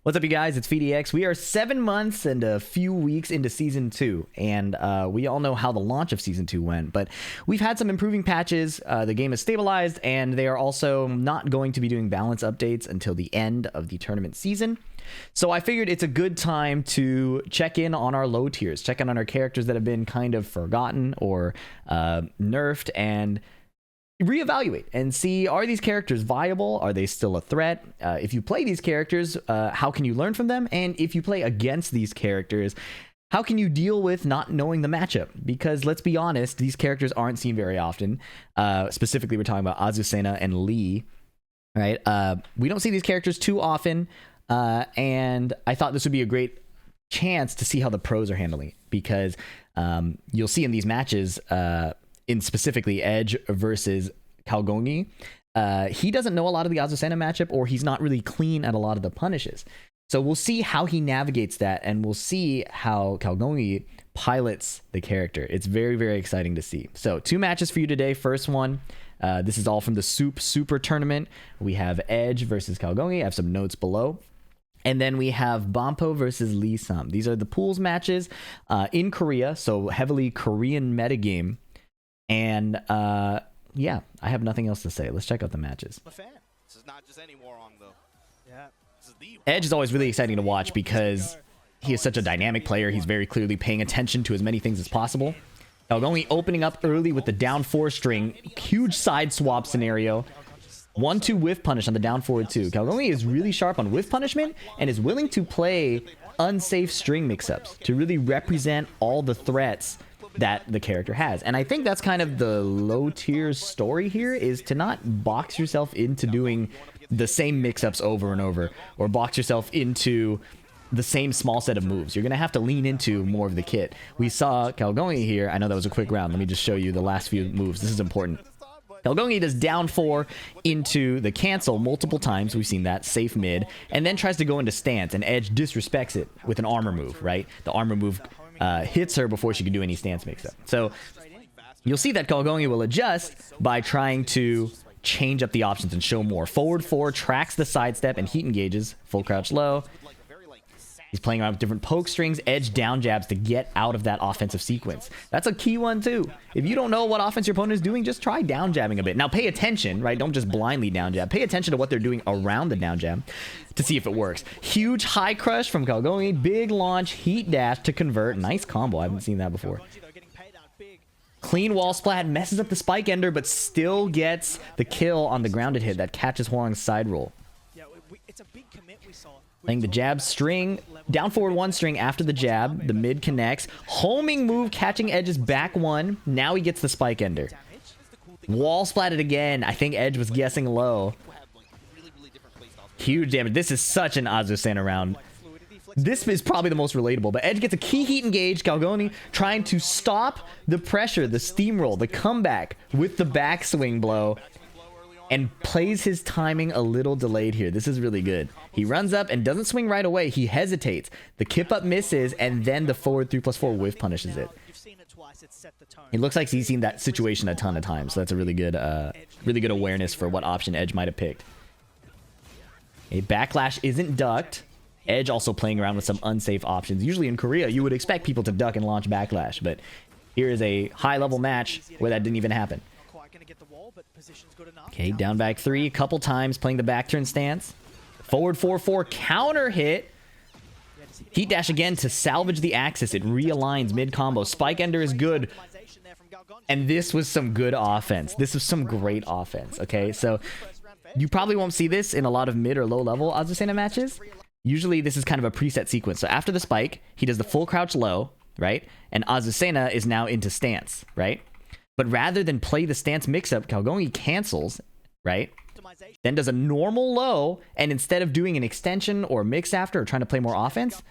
What's up, you guys? It's VDX. We are 7 months and a few weeks into Season 2, and we all know how the launch of Season 2 went, but we've had some improving patches. The game is stabilized, and they are also not going to be doing balance updates until the end of the tournament season. So I figured it's a good time to check in on our low tiers, check in on our characters that have been kind of forgotten or nerfed, and reevaluate and see, are these characters viable? Are they still a threat? If you play these characters, how can you learn from them? And if you play against these characters, how can you deal with not knowing the matchup? Because let's be honest, these characters aren't seen very often. Specifically, we're talking about Azucena and Lee, right? We don't see these characters too often, and I thought this would be a great chance to see how the pros are handling it, because you'll see in these matches, in specifically Edge versus Galgonge, he doesn't know a lot of the Azucena matchup, or he's not really clean at a lot of the punishes. So we'll see how he navigates that, and we'll see how Galgonge pilots the character. It's very, very exciting to see. So 2 matches for you today. First one, this is all from the Super Tournament. We have Edge versus Galgonge. I have some notes below. And then we have Bampo versus Lee Sam. These are the pools matches in Korea, so heavily Korean metagame. And yeah, I have nothing else to say. Let's check out the matches. This is not just any Hwoarang, though. Yeah. Edge is always really exciting to watch because he is such a dynamic player. He's very clearly paying attention to as many things as possible. Galgonge opening up early with the down 4 string. Huge side swap scenario. 1-2 whiff punish on the down forward 2. Galgonge is really sharp on whiff punishment and is willing to play unsafe string mix-ups to really represent all the threats that the character has. And I think that's kind of the low tier story here, is to not box yourself into doing the same mix-ups over and over, or box yourself into the same small set of moves. You're gonna have to lean into more of the kit. We saw Galgonge here. I know that was a quick round. Let me just show you the last few moves. This is important. Galgonge does down 4 into the cancel multiple times. We've seen that, safe mid, and then tries to go into stance, and Edge disrespects it with an armor move, right? The armor move hits her before she can do any stance mix-up. So you'll see that Galgonge will adjust by trying to change up the options and show more. Forward 4 tracks the sidestep and heat engages. Full crouch low. He's playing around with different poke strings, Edge down jabs to get out of that offensive sequence. That's a key one too. If you don't know what offense your opponent is doing, just try down jabbing a bit. Now pay attention, right? Don't just blindly down jab. Pay attention to what they're doing around the down jab to see if it works. Huge high crush from Galgonge. Big launch, heat dash to convert. Nice combo. I haven't seen that before. Clean wall splat, messes up the spike ender, but still gets the kill on the grounded hit that catches Hwoarang's side roll. Playing the jab string, down forward 1 string after the jab, the mid connects, homing move catching Edge's back 1, now he gets the spike ender. Wall splatted again, I think Edge was guessing low. Huge damage, this is such an Azucena round. This is probably the most relatable, but Edge gets a key heat engage, Galgonge trying to stop the pressure, the steamroll, the comeback with the backswing blow, and plays his timing a little delayed here. This is really good. He runs up and doesn't swing right away. He hesitates. The kip up misses, and then the forward 3+4 whiff punishes it. It looks like he's seen that situation a ton of times, so that's a really good awareness for what option Edge might have picked. A backlash isn't ducked. Edge also playing around with some unsafe options. Usually in Korea, you would expect people to duck and launch backlash, but here is a high-level match where that didn't even happen. Okay, down back 3 a couple times, playing the back turn stance. Forward 4-4 counter hit. Heat dash again to salvage the axis. It realigns mid combo. Spike ender is good. And this was some good offense. This was some great offense. Okay, so you probably won't see this in a lot of mid or low level Azucena matches. Usually this is kind of a preset sequence. So after the spike, he does the full crouch low, right? And Azucena is now into stance, right? But rather than play the stance mix-up, Galgonge cancels, right? Then does a normal low, and instead of doing an extension or mix after or trying to play more offense,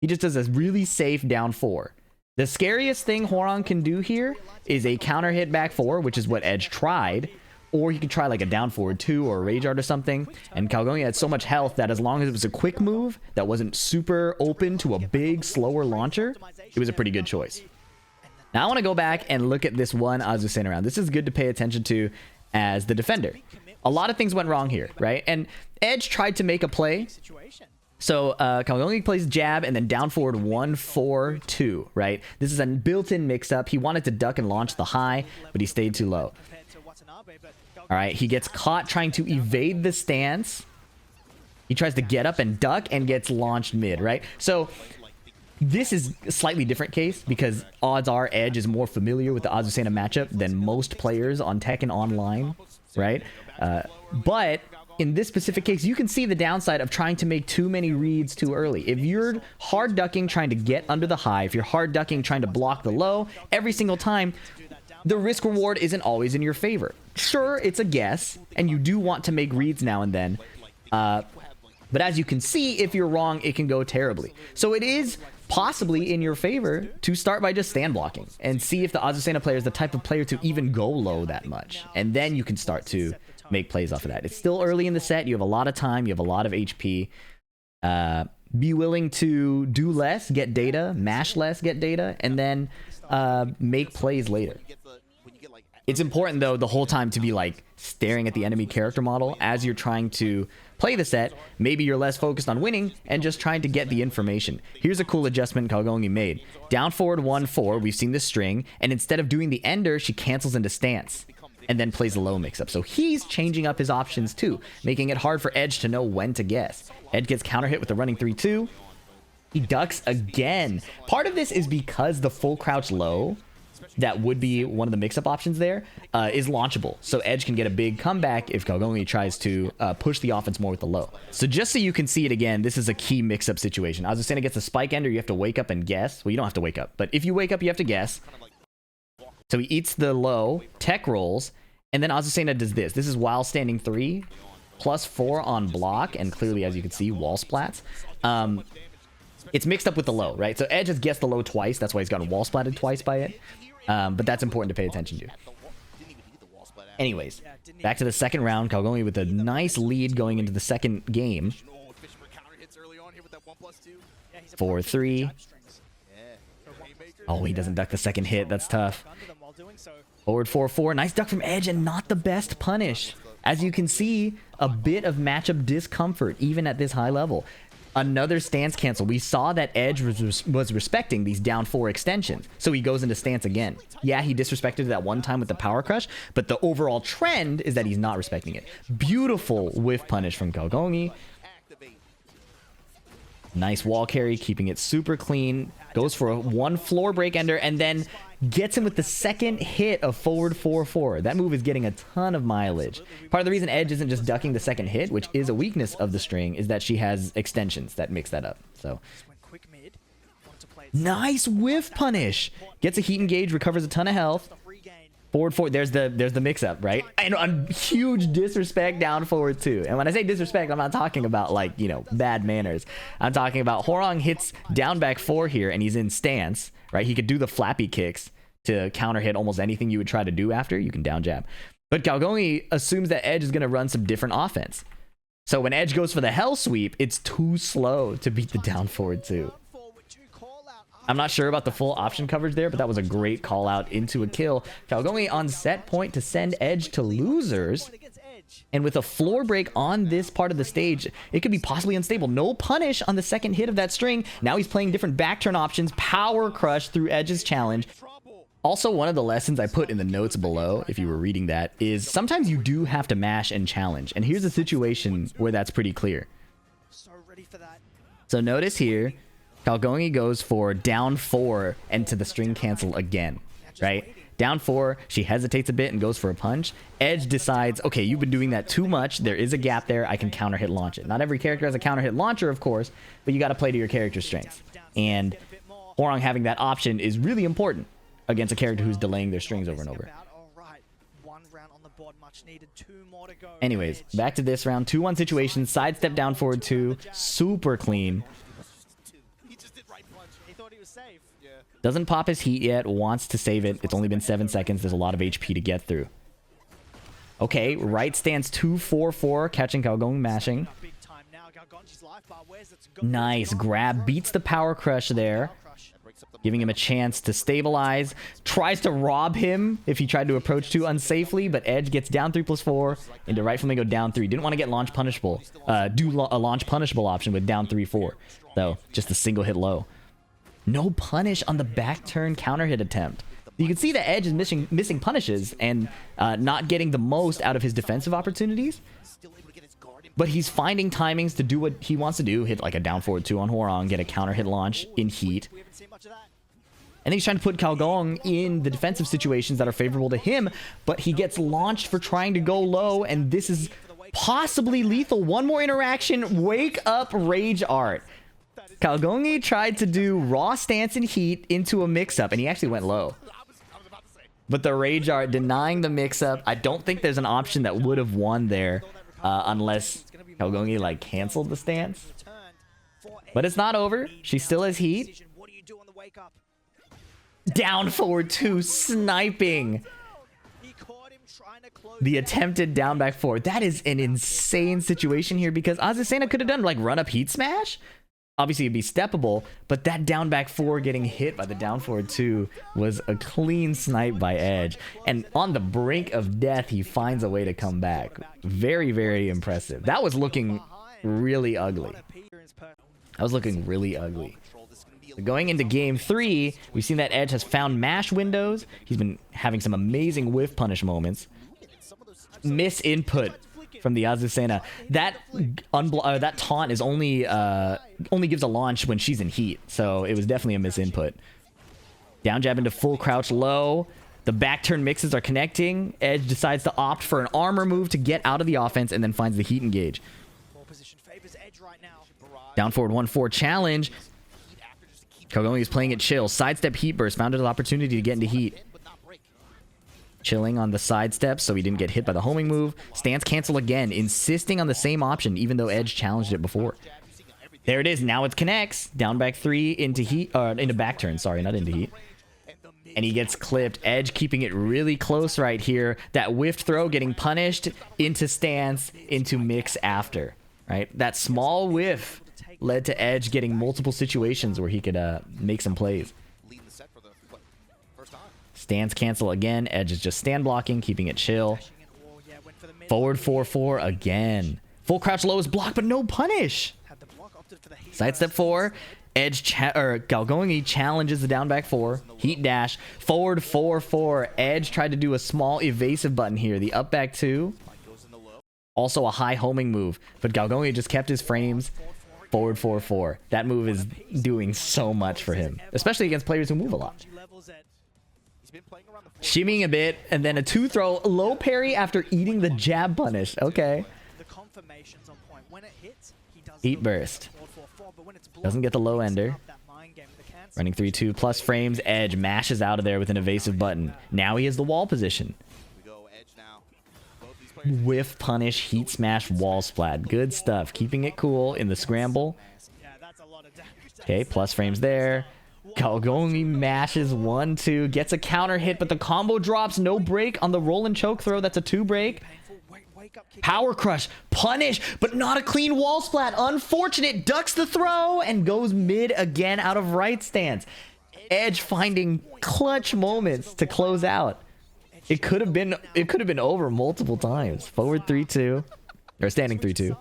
he just does a really safe down 4. The scariest thing Hwoarang can do here is a counter hit back 4, which is what Edge tried, or he could try like a down forward 2 or a rage art or something, and Galgonge had so much health that as long as it was a quick move that wasn't super open to a big, slower launcher, it was a pretty good choice. Now I want to go back and look at this one Azucena round. This is good to pay attention to as the defender. A lot of things went wrong here, right? And Edge tried to make a play So Galgonge plays jab and then down forward 1-4-2, right? This is a built-in mix-up. He wanted to duck and launch the high, but he stayed too low. All right, he gets caught trying to evade the stance. He tries to get up and duck and gets launched mid, right? So this is a slightly different case because odds are Edge is more familiar with the Azucena matchup than most players on Tekken Online, right? But in this specific case, you can see the downside of trying to make too many reads too early. If you're hard ducking trying to get under the high, if you're hard ducking trying to block the low, every single time, the risk reward isn't always in your favor. Sure, it's a guess, and you do want to make reads now and then. But as you can see, if you're wrong, it can go terribly. So it is possibly in your favor to start by just stand blocking and see if the Azucena player is the type of player to even go low that much. And then you can start to make plays off of that. It's still early in the set. You have a lot of time. You have a lot of HP. Be willing to do less, get data, mash less, get data, and then make plays later. It's important, though, the whole time to be, like, staring at the enemy character model as you're trying to play the set. Maybe you're less focused on winning and just trying to get the information. Here's a cool adjustment Galgonge made. Down forward 1-4, we've seen this string, and instead of doing the ender, she cancels into stance and then plays the low mix-up. So he's changing up his options, too, making it hard for Edge to know when to guess. Edge gets counter hit with the running 3-2. He ducks again. Part of this is because the full crouch low that would be one of the mix-up options there, is launchable. So Edge can get a big comeback if Galgonge tries to push the offense more with the low. So just so you can see it again, this is a key mix-up situation. Azucena gets a spike ender, you have to wake up and guess. Well, you don't have to wake up, but if you wake up, you have to guess. So he eats the low, tech rolls, and then Azucena does this. This is while standing 3, +4 on block, and clearly, as you can see, wall splats. It's mixed up with the low, right? So Edge has guessed the low twice. That's why he's gotten wall splatted twice by it. But that's important to pay attention to. Anyways, back to the second round. Galgonge with a nice lead going into the second game. 4-3. Oh, he doesn't duck the second hit. That's tough. Forward 4-4. Nice duck from Edge and not the best punish. As you can see, a bit of matchup discomfort even at this high level. Another stance cancel. We saw that Edge was respecting these down 4 extensions. So he goes into stance again. Yeah, he disrespected that one time with the power crush, but the overall trend is that he's not respecting it. Beautiful whiff punish from Galgonge. Nice wall carry, keeping it super clean. Goes for a 1 floor break ender and then gets him with the second hit of forward 4-4. That move is getting a ton of mileage. Part of the reason Edge isn't just ducking the second hit, which is a weakness of the string, is that she has extensions that mix that up. So nice whiff punish. Gets a heat engage, recovers a ton of health. Forward 4, there's the mix-up, right? And a huge disrespect down forward 2. And when I say disrespect, I'm not talking about, like, you know, bad manners. I'm talking about Hwoarang hits down back 4 here, and he's in stance, right? He could do the flappy kicks to counter hit almost anything you would try to do after. You can down jab. But Galgonge assumes that Edge is going to run some different offense. So when Edge goes for the hell sweep, it's too slow to beat the down forward 2. I'm not sure about the full option coverage there, but that was a great call out into a kill. Galgonge on set point to send Edge to losers. And with a floor break on this part of the stage, it could be possibly unstable. No punish on the second hit of that string. Now he's playing different back turn options. Power crush through Edge's challenge. Also, one of the lessons I put in the notes below, if you were reading that, is sometimes you do have to mash and challenge. And here's a situation where that's pretty clear. So notice here, Galgonge goes for down 4 and to the string cancel again, right? Down 4, she hesitates a bit and goes for a punch. Edge decides, okay, you've been doing that too much. There is a gap there. I can counter hit launch it. Not every character has a counter hit launcher, of course, but you got to play to your character's strengths. And Hwoarang having that option is really important against a character who's delaying their strings over and over. Anyways, back to this round. 2-1 situation. Sidestep down forward 2. Super clean. Doesn't pop his heat yet. Wants to save it. It's only been 7 seconds. There's a lot of HP to get through. Okay, right stance 2-4-4. Catching Galgonge mashing. Nice grab. Beats the power crush there. giving him a chance to stabilize. Tries to rob him if he tried to approach too unsafely, but Edge gets down 3+4 into right flamingo down 3. Didn't want to get launch punishable. A launch punishable option with down 3-4. So just a single hit low. No punish on the back turn counter hit attempt. You can see that Edge is missing punishes and not getting the most out of his defensive opportunities. But he's finding timings to do what he wants to do. Hit like a down forward 2 on Hwoarang, get a counter hit launch in heat. And then he's trying to put Galgonge in the defensive situations that are favorable to him. But he gets launched for trying to go low. And this is possibly lethal. One more interaction. Wake up Rage Art. Galgonge tried to do raw stance and heat into a mix-up. And he actually went low. But the Rage Art denying the mix-up. I don't think there's an option that would have won there. Unless Galgonge like canceled the stance. But it's not over. She still has heat. Down forward 2, sniping. The attempted down back 4. That is an insane situation here because Azucena could have done like run up heat smash. Obviously it'd be steppable, but that down back 4 getting hit by the down forward 2 was a clean snipe by Edge. And on the brink of death, he finds a way to come back. Very, very impressive. That was looking really ugly. That was looking really ugly. So going into game 3, we've seen that Edge has found mash windows. He's been having some amazing whiff punish moments. Miss input from the Azucena. That taunt is only gives a launch when she's in heat, so it was definitely a misinput. Down jab into full crouch low. The back turn mixes are connecting. Edge decides to opt for an armor move to get out of the offense and then finds the heat engage. Down forward 1-4 challenge. Galgonge is playing it chill. Sidestep heat burst. Found an opportunity to get into heat. Chilling on the sidestep so he didn't get hit by the homing move. Stance cancel again, insisting on the same option even though Edge challenged it before. There it is. Now it connects. Down back 3 into heat, into back turn. Sorry, not into heat. And he gets clipped. Edge keeping it really close right here. That whiffed throw getting punished into stance, into mix after. Right? That small whiff led to Edge getting multiple situations where he could make some plays. Stance cancel again. Edge is just stand blocking, keeping it chill. Forward 4-4 again. Full crouch low is blocked, but no punish. Sidestep 4. Galgonge challenges the down back 4. Heat dash. Forward 4-4. Edge tried to do a small evasive button here. The up back 2. Also a high homing move, but Galgonge just kept his frames. Forward 4-4. That move is doing so much for him, especially against players who move a lot. Shimmying a bit, and then a 2-throw. Low parry after eating the jab punish. Okay. Heat burst. Doesn't get the low ender. Running 3-2 plus frames. Edge mashes out of there with an evasive button. Now he has the wall position. Whiff punish, heat smash, wall splat. Good stuff. Keeping it cool in the scramble. Okay, plus frames there. Galgonge mashes 1-2, gets a counter hit, but the combo drops. No break on the roll and choke throw. That's a 2 break. Power crush, punish, but not a clean wall splat. Unfortunate, ducks the throw and goes mid again out of right stance. Edge finding clutch moments to close out. It could have been over multiple times. Forward 3-2, or standing 3-2.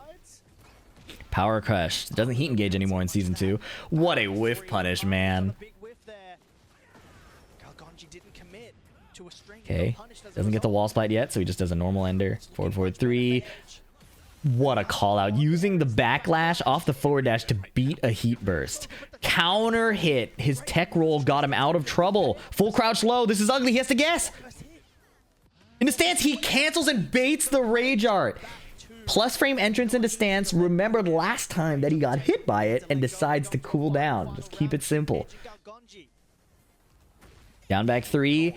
Power crush. Doesn't heat engage anymore in season 2. What a whiff punish, man. Okay. Doesn't get the wall splat yet, so he just does a normal ender. Forward 3. What a call out. Using the backlash off the forward dash to beat a heat burst. Counter hit. His tech roll got him out of trouble. Full crouch low. This is ugly. He has to guess. In the stance, he cancels and baits the Rage Art. Plus frame entrance into stance, remembered last time that he got hit by it and decides to cool down. Just keep it simple. Down back 3,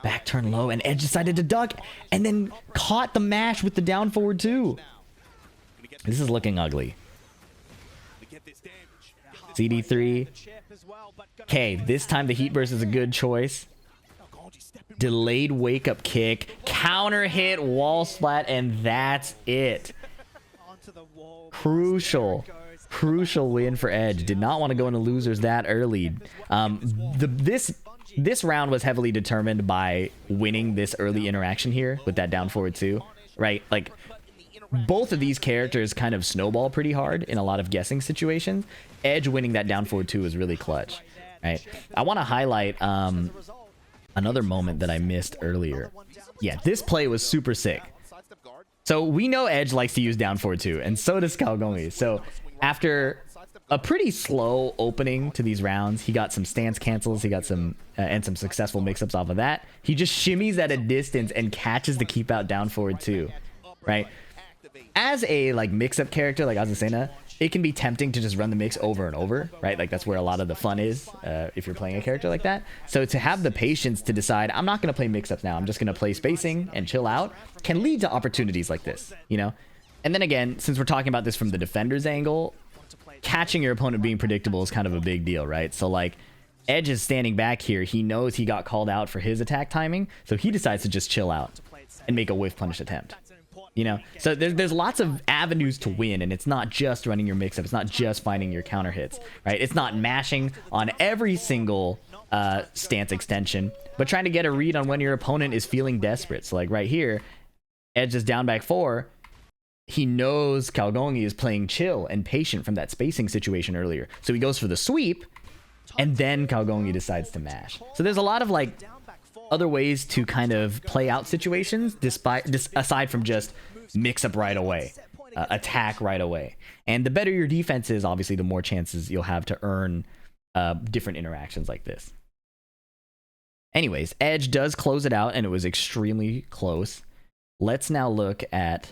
back turn low, and Edge decided to duck and then caught the mash with the down forward 2. This is looking ugly. CD3. Okay, this time the heat burst is a good choice. Delayed wake up kick, counter hit, wall splat, and that's it. Crucial. Crucial win for Edge. Did not want to go into losers that early. This round was heavily determined by winning this early interaction here with that down forward 2, right? Like, both of these characters kind of snowball pretty hard in a lot of guessing situations. Edge winning that down forward 2 is really clutch, right? I want to highlight another moment that I missed earlier. Yeah, this play was super sick. So we know Edge likes to use down forward 2, and so does Galgonge. So after a pretty slow opening to these rounds, he got some stance cancels, he got some and some successful mix-ups off of that. He just shimmies at a distance and catches the keep out down forward 2, right? As a like mix-up character like Azucena, it can be tempting to just run the mix over and over, right? Like that's where a lot of the fun is if you're playing a character like that. So to have the patience to decide, I'm not going to play mix-ups now, I'm just going to play spacing and chill out, can lead to opportunities like this, you know? And then again, since we're talking about this from the defender's angle, catching your opponent being predictable is kind of a big deal, right? So like Edge is standing back here, he knows he got called out for his attack timing, so he decides to just chill out and make a whiff punish attempt. You know, so there's lots of avenues to win, and it's not just running your mix-up. It's not just finding your counter hits, right? It's not mashing on every single stance extension, but trying to get a read on when your opponent is feeling desperate. So like right here, Edge is down back 4. He knows Galgonge is playing chill and patient from that spacing situation earlier. So he goes for the sweep, and then Galgonge decides to mash. So there's a lot of like other ways to kind of play out situations aside from just mix up right away, attack right away. And the better your defense is, obviously the more chances you'll have to earn different interactions like this. Anyways, Edge does close it out, and it was extremely close. Let's now look at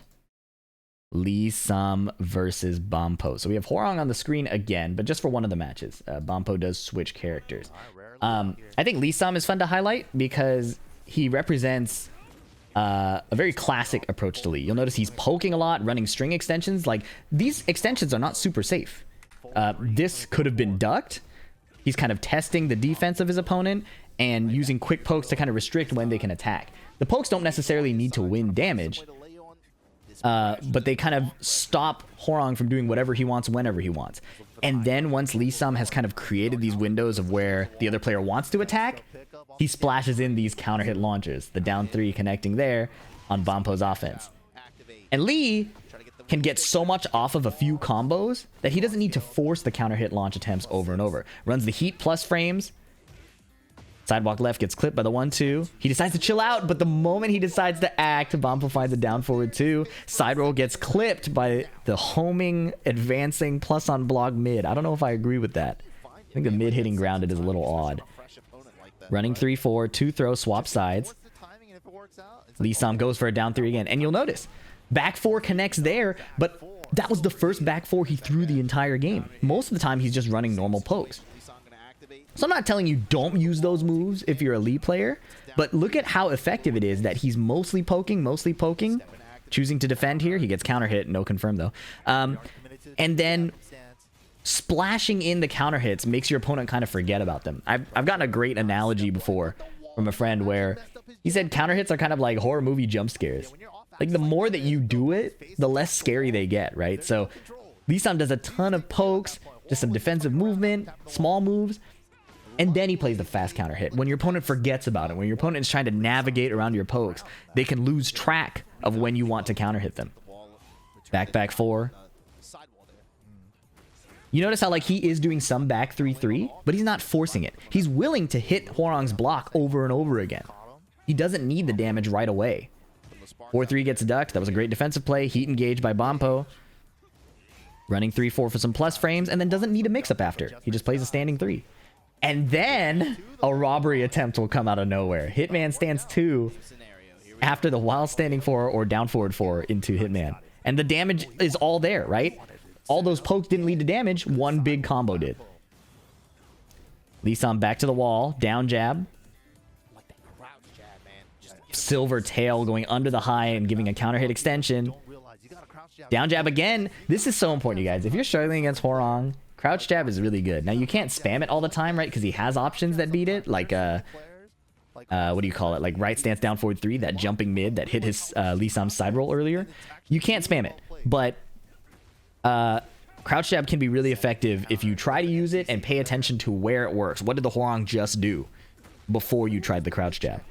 Lee Sam versus Bampo. So we have Hwoarang on the screen again, but just for one of the matches. Bampo does switch characters. I think Lee Sam is fun to highlight because he represents a very classic approach to Lee. You'll notice he's poking a lot, running string extensions. Like, these extensions are not super safe. This could have been ducked. He's kind of testing the defense of his opponent and using quick pokes to kind of restrict when they can attack. The pokes don't necessarily need to win damage, but they kind of stop Hwoarang from doing whatever he wants whenever he wants. And then once Lee Sam has kind of created these windows of where the other player wants to attack, he splashes in these counter hit launchers, the down 3 connecting there on Bampo's offense. And Lee can get so much off of a few combos that he doesn't need to force the counter hit launch attempts over and over. Runs the heat plus frames. Sidewalk left gets clipped by the 1-2. He decides to chill out, but the moment he decides to act, Bampo finds a down forward 2. Side roll gets clipped by the homing, advancing, plus on block mid. I don't know if I agree with that. I think the mid hitting grounded is a little odd. Running 3-4, 2 throw, swap sides. Lee Sam goes for a down 3 again. And you'll notice, back 4 connects there, but that was the first back 4 he threw the entire game. Most of the time, he's just running normal pokes. So I'm not telling you don't use those moves if you're a Lee player, but look at how effective it is that he's mostly poking, choosing to defend here. He gets counter hit, no confirm though. And then splashing in the counter hits makes your opponent kind of forget about them. I've gotten a great analogy before from a friend where he said counter hits are kind of like horror movie jump scares. Like the more that you do it, the less scary they get, right? So Lee Sam does a ton of pokes, just some defensive movement, small moves, and then he plays the fast counter hit. When your opponent forgets about it, when your opponent is trying to navigate around your pokes, they can lose track of when you want to counter hit them. Back 4. You notice how like he is doing some back 3-3, but he's not forcing it. He's willing to hit Hwoarang's block over and over again. He doesn't need the damage right away. 4-3 gets ducked. That was a great defensive play. Heat engaged by Bampo. Running 3-4 for some plus frames, and then doesn't need a mix-up after. He just plays a standing 3. And then a robbery attempt will come out of nowhere. Hitman stands 2 after the while standing 4 or down forward 4 into Hitman. And the damage is all there, right? All those pokes didn't lead to damage. One big combo did. Lee Sam back to the wall. Down jab. Silver tail going under the high and giving a counter hit extension. Down jab again. This is so important, you guys. If you're struggling against Hwoarang, crouch jab is really good. Now, you can't spam it all the time, right? Because he has options that beat it. Like, what do you call it? Like right stance down forward 3, that jumping mid that hit his Lee Sam's side roll earlier. You can't spam it. But Crouch jab can be really effective if you try to use it and pay attention to where it works. What did the Hwoarang just do before you tried the crouch jab?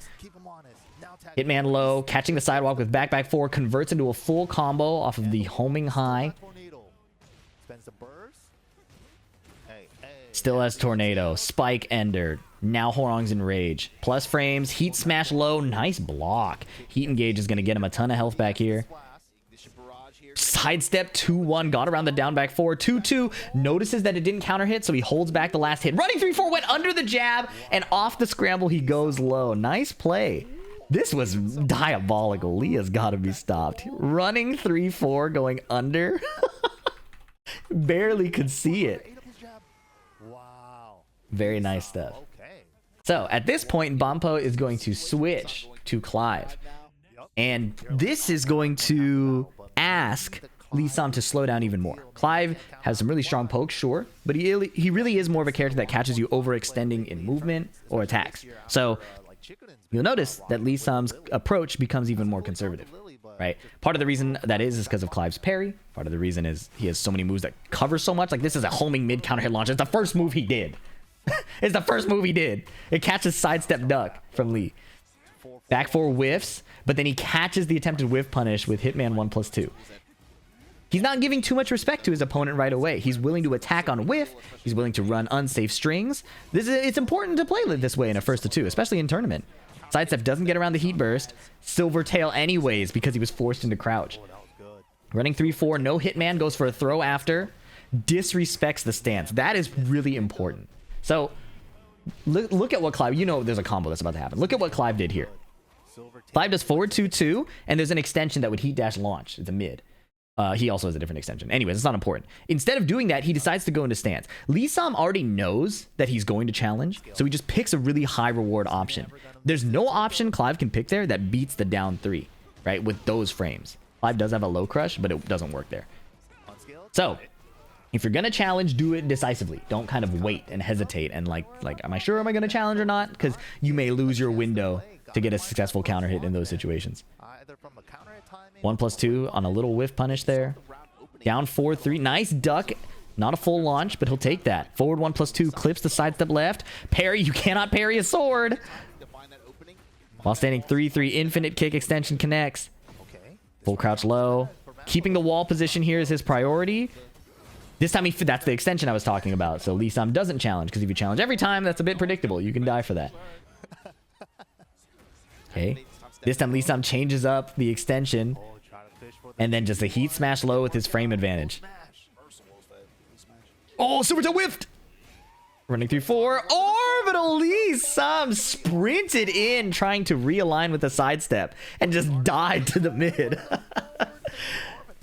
Hitman low, catching the sidewalk with back 4, converts into a full combo off of the homing high. Still has tornado, spike ender. Now Hwoarang's in rage. Plus frames, heat smash low, nice block. Heat engage is going to get him a ton of health back here. Sidestep 2-1, got around the down back 4. 2-2, notices that it didn't counter hit, so he holds back the last hit. Running 3-4, went under the jab, and off the scramble he goes low. Nice play. This was diabolical. Leah's got to be stopped. Running 3-4, going under. Barely could see it. Very nice stuff. So at this point, Bampo is going to switch to Clive. And this is going to ask Lee Sam to slow down even more. Clive has some really strong pokes, sure, but he really is more of a character that catches you overextending in movement or attacks. So you'll notice that Lee Sam's approach becomes even more conservative, right? Part of the reason that is because of Clive's parry. Part of the reason is he has so many moves that cover so much. Like this is a homing mid counter hit launch. It's the first move he did. It's the first move he did. It catches sidestep duck from Lee. Back 4 whiffs, but then he catches the attempted whiff punish with Hitman 1+2. He's not giving too much respect to his opponent right away. He's willing to attack on whiff. He's willing to run unsafe strings. It's important to play this way in a 1-2, especially in tournament. Sidestep doesn't get around the heat burst. Silvertail anyways because he was forced into crouch. Running 3-4, no Hitman, goes for a throw after. Disrespects the stance. That is really important. So look at what Clive, you know there's a combo that's about to happen. Look at what Clive did here. Clive does forward 2-2, and there's an extension that would heat dash launch. It's a mid. He also has a different extension. Anyways, it's not important. Instead of doing that, he decides to go into stance. Lee Sam already knows that he's going to challenge, so he just picks a really high reward option. There's no option Clive can pick there that beats the down 3, right, with those frames. Clive does have a low crush, but it doesn't work there. So if you're going to challenge, do it decisively. Don't kind of wait and hesitate and like, am I sure am I going to challenge or not? Because you may lose your window to get a successful counter hit in those situations. 1+2 on a little whiff punish there. Down 4-3. Nice duck. Not a full launch, but he'll take that. Forward 1+2 clips the sidestep left. Parry. You cannot parry a sword. While standing 3-3. Infinite kick extension connects. Full crouch low. Keeping the wall position here is his priority. This time, that's the extension I was talking about. So Lee Sam doesn't challenge, because if you challenge every time, that's a bit predictable. You can die for that. Okay. This time, Lee Sam changes up the extension. And then just a heat smash low with his frame advantage. Oh, Silvertail whiffed! Running 3-4. Orbital Lee Sam sprinted in, trying to realign with the sidestep. And just died to the mid.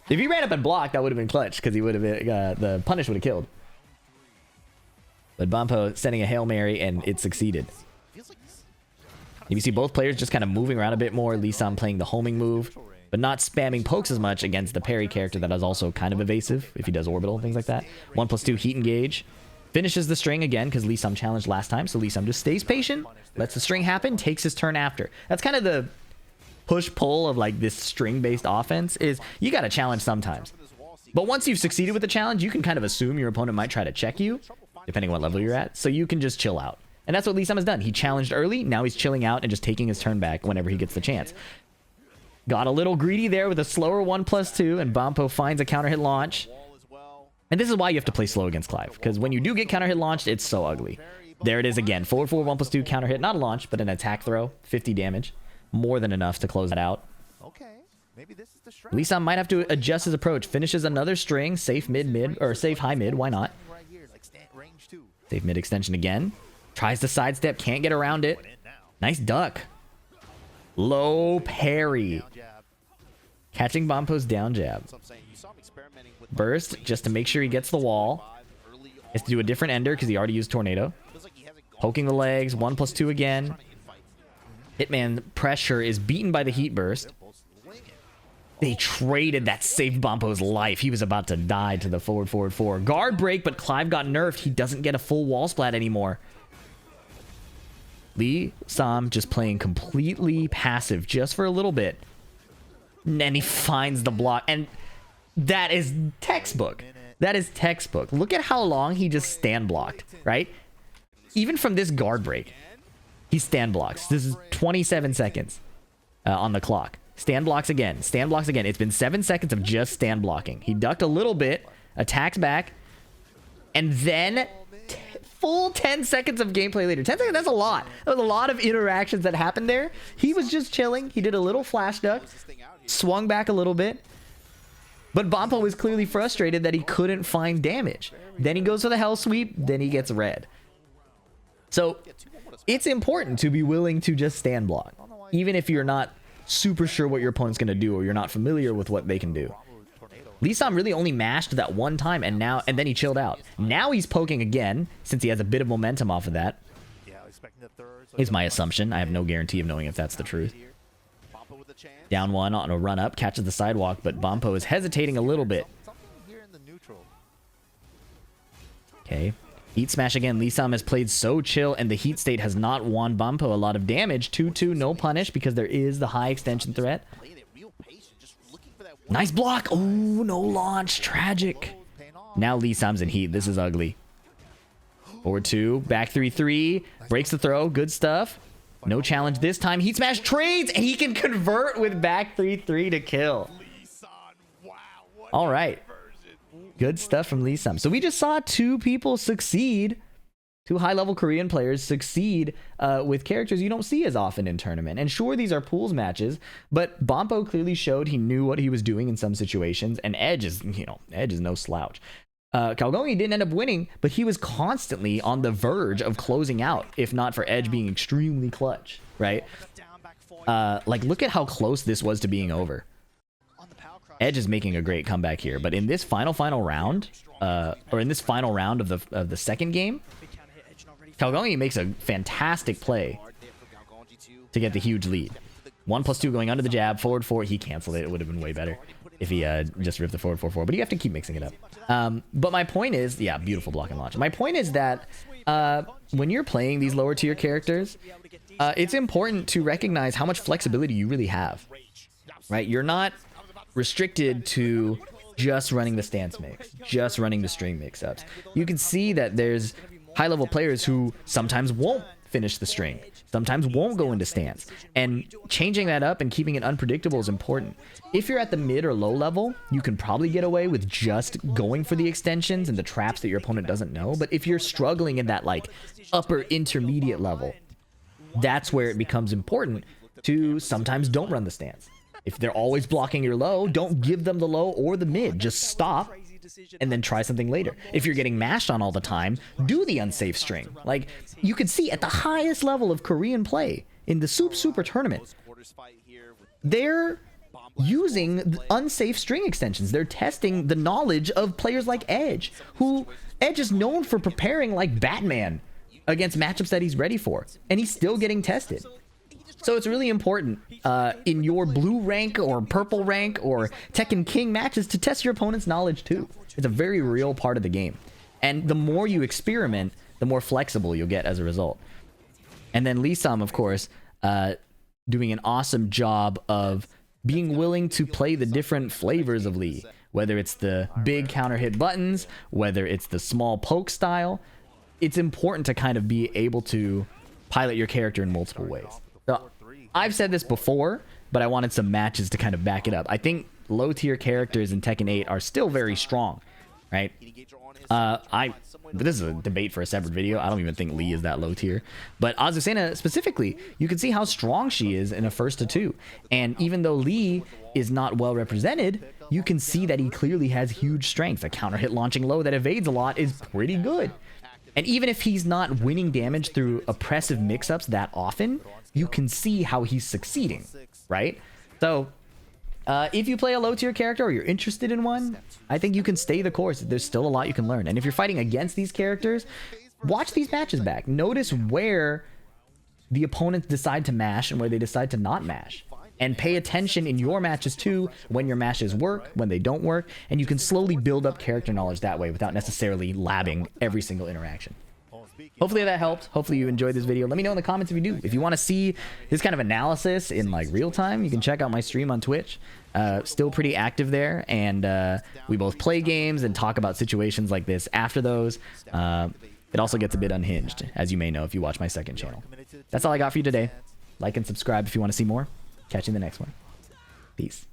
If he ran up and blocked, that would have been clutch, because he would have the punish would have killed. But Bampo sending a Hail Mary, and it succeeded. You see both players just kind of moving around a bit more. Lee Sam playing the homing move, but not spamming pokes as much against the parry character that is also kind of evasive if he does orbital and things like that. 1+2 heat engage. Finishes the string again, because Lee Sam challenged last time, so Lee Sam just stays patient, lets the string happen, takes his turn after. That's kind of the push-pull of like this string-based offense, is you got to challenge sometimes. But once you've succeeded with the challenge, you can kind of assume your opponent might try to check you, depending on what level you're at, so you can just chill out. And that's what Lee Sam has done. He challenged early, now he's chilling out and just taking his turn back whenever he gets the chance. Got a little greedy there with a slower 1+2, and Bampo finds a counter hit launch. And this is why you have to play slow against Clive, because when you do get counter hit launched, it's so ugly. There it is again. Forward 1+2 counter hit, not a launch, but an attack throw, 50 damage. More than enough to close that out. Lee Sam might have to adjust his approach. Finishes another string. Safe mid, or safe high mid. Why not? Safe mid extension again. Tries to sidestep. Can't get around it. Nice duck. Low parry. Catching Bampo's down jab. Burst just to make sure he gets the wall. Has to do a different ender because he already used tornado. Poking the legs. 1+2 again. Hitman pressure is beaten by the heat burst. They traded that saved Bampo's life. He was about to die to the forward 4. Guard break, but Clive got nerfed. He doesn't get a full wall splat anymore. Lee Sam just playing completely passive just for a little bit. And then he finds the block. And that is textbook. That is textbook. Look at how long he just stand blocked, right? Even from this guard break, he stand blocks. This is 27 seconds on the clock. Stand blocks again. Stand blocks again. It's been 7 seconds of just stand blocking. He ducked a little bit, attacks back, and then full 10 seconds of gameplay later. 10 seconds, that's a lot. That was a lot of interactions that happened there. He was just chilling. He did a little flash duck, swung back a little bit. But Bampo was clearly frustrated that he couldn't find damage. Then he goes for the hell sweep, then he gets red. So it's important to be willing to just stand block, even if you're not super sure what your opponent's going to do or you're not familiar with what they can do. Lee Sam really only mashed that one time and then he chilled out. Now he's poking again since he has a bit of momentum off of that. Is my assumption. I have no guarantee of knowing if that's the truth. Down one on a run up, catches the sidewalk, but Bampo is hesitating a little bit. Okay. Heat smash again. Lee Sam has played so chill, and the heat state has not won Bampo a lot of damage. 2-2, no punish, because there is the high extension threat. Nice block. Oh, no launch. Tragic. Now Lee Sam's in heat. This is ugly. 4-2. Back 3-3. Breaks the throw. Good stuff. No challenge this time. Heat smash trades, and he can convert with back 3-3 to kill. All right. Good stuff from Lee Sam. So we just saw two people succeed. Two high-level Korean players succeed with characters you don't see as often in tournament. And sure, these are pools matches, but Bampo clearly showed he knew what he was doing in some situations, and Edge is no slouch. Galgonge didn't end up winning, but he was constantly on the verge of closing out, if not for Edge being extremely clutch, right? Like, look at how close this was to being over. Edge is making a great comeback here, but in this final round, or in this final round of the second game, Galgonge makes a fantastic play to get the huge lead. 1+2 going under the jab, forward 4. He canceled it. It would have been way better if he just ripped the forward 4-4, but you have to keep mixing it up. But my point is, yeah, beautiful block and launch. My point is that when you're playing these lower tier characters, it's important to recognize how much flexibility you really have, right? You're not restricted to just running the stance mix, just running the string mix-ups. You can see that there's high-level players who sometimes won't finish the string, sometimes won't go into stance, and changing that up and keeping it unpredictable is important. If you're at the mid or low level, you can probably get away with just going for the extensions and the traps that your opponent doesn't know. But if you're struggling in that like upper intermediate level, that's where it becomes important to sometimes don't run the stance. If they're always blocking your low, don't give them the low or the mid. Just stop and then try something later. If you're getting mashed on all the time, do the unsafe string. Like, you can see at the highest level of Korean play in the Super tournament, they're using unsafe string extensions. They're testing the knowledge of players like Edge, who Edge is known for preparing like Batman against matchups that he's ready for, and he's still getting tested. So it's really important in your blue rank or purple rank or Tekken King matches to test your opponent's knowledge too. It's a very real part of the game. And the more you experiment, the more flexible you'll get as a result. And then Lee Sam, of course, doing an awesome job of being willing to play the different flavors of Lee. Whether it's the big counter hit buttons, whether it's the small poke style. It's important to kind of be able to pilot your character in multiple ways. So, I've said this before, but I wanted some matches to kind of back it up. I think low tier characters in Tekken 8 are still very strong, right? This is a debate for a separate video. I don't even think Lee is that low tier. But Azucena specifically, you can see how strong she is in a 1-2. And even though Lee is not well represented, you can see that he clearly has huge strength. A counter hit launching low that evades a lot is pretty good. And even if he's not winning damage through oppressive mix-ups that often, you can see how he's succeeding, right? So, if you play a low-tier character or you're interested in one, I think you can stay the course. There's still a lot you can learn. And if you're fighting against these characters, watch these matches back. Notice where the opponents decide to mash and where they decide to not mash. And pay attention in your matches too, when your mashes work, when they don't work, and you can slowly build up character knowledge that way without necessarily labbing every single interaction. hopefully that helped. Hopefully you enjoyed this video. Let me know in the comments if you do. If you want to see this kind of analysis in like real time, you can check out my stream on Twitch. Still pretty active there, and we both play games and talk about situations like this after those. It also gets a bit unhinged, as you may know if you watch my second channel. That's all I got for you today. Like and subscribe if you want to see more. Catch you in the next one. Peace.